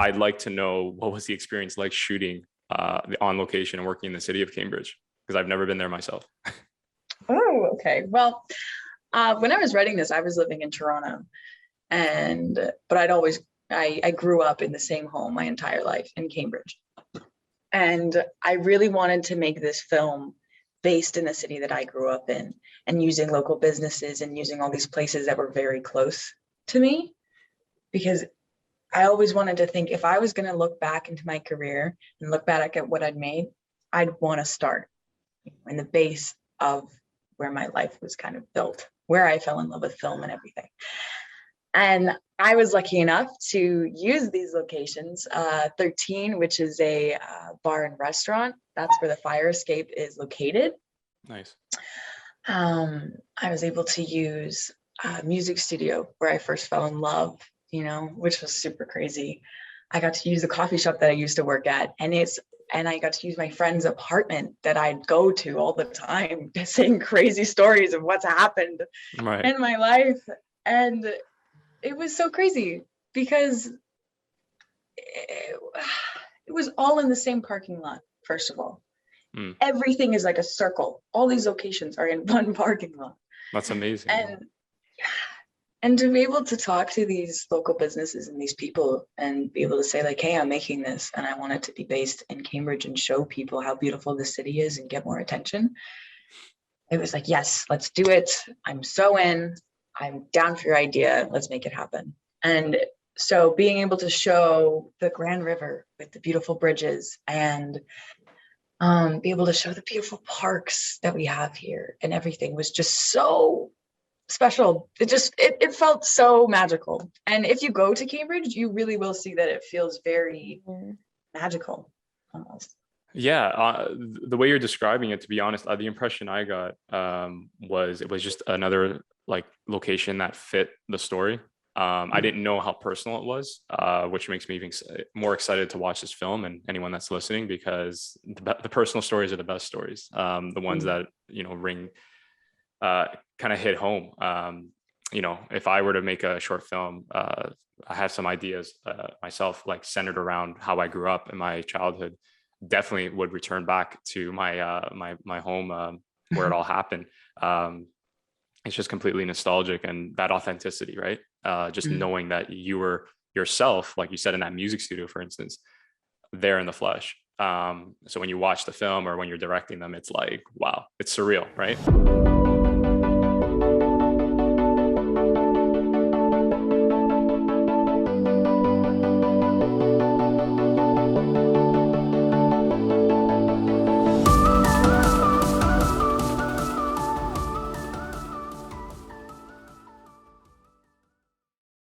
I'd like to know, what was the experience like shooting on location and working in the city of Cambridge? Because I've never been there myself. Oh, okay. Well, when I was writing this, I was living in Toronto, but I grew up in the same home my entire life in Cambridge. And I really wanted to make this film based in the city that I grew up in, and using local businesses and using all these places that were very close to me, because I always wanted to think, if I was going to look back into my career and look back at what I'd made, I'd want to start in the base of where my life was kind of built, where I fell in love with film and everything. And I was lucky enough to use these locations. 13, which is a bar and restaurant. That's where the fire escape is located. Nice. I was able to use a music studio where I first fell in love, which was super crazy. I got to use the coffee shop that I used to work at, and I got to use my friend's apartment that I'd go to all the time, saying crazy stories of what's happened in my life. And it was so crazy because it was all in the same parking lot, first of all. Everything is like a circle. All these locations are in one parking lot. That's amazing. And to be able to talk to these local businesses and these people and be able to say, like, hey, I'm making this and I want it to be based in Cambridge and show people how beautiful the city is and get more attention. It was like, yes, let's do it. I'm so in. I'm down for your idea. Let's make it happen. And so being able to show the Grand River with the beautiful bridges and be able to show the beautiful parks that we have here and everything was just so special. It felt so magical. And if you go to Cambridge, you really will see that it feels very magical almost. Yeah, the way you're describing it, to be honest, the impression I got was it was just another like location that fit the story. I didn't know how personal it was, which makes me even more excited to watch this film, and anyone that's listening, because the personal stories are the best stories, the ones that ring, kind of hit home. If I were to make a short film, I have some ideas myself, like centered around how I grew up in my childhood. Definitely would return back to my my home where it all happened. It's just completely nostalgic, and that authenticity, right? Just knowing that you were yourself, like you said, in that music studio, for instance, there in the flesh. So when you watch the film or when you're directing them, it's like, wow, it's surreal, right?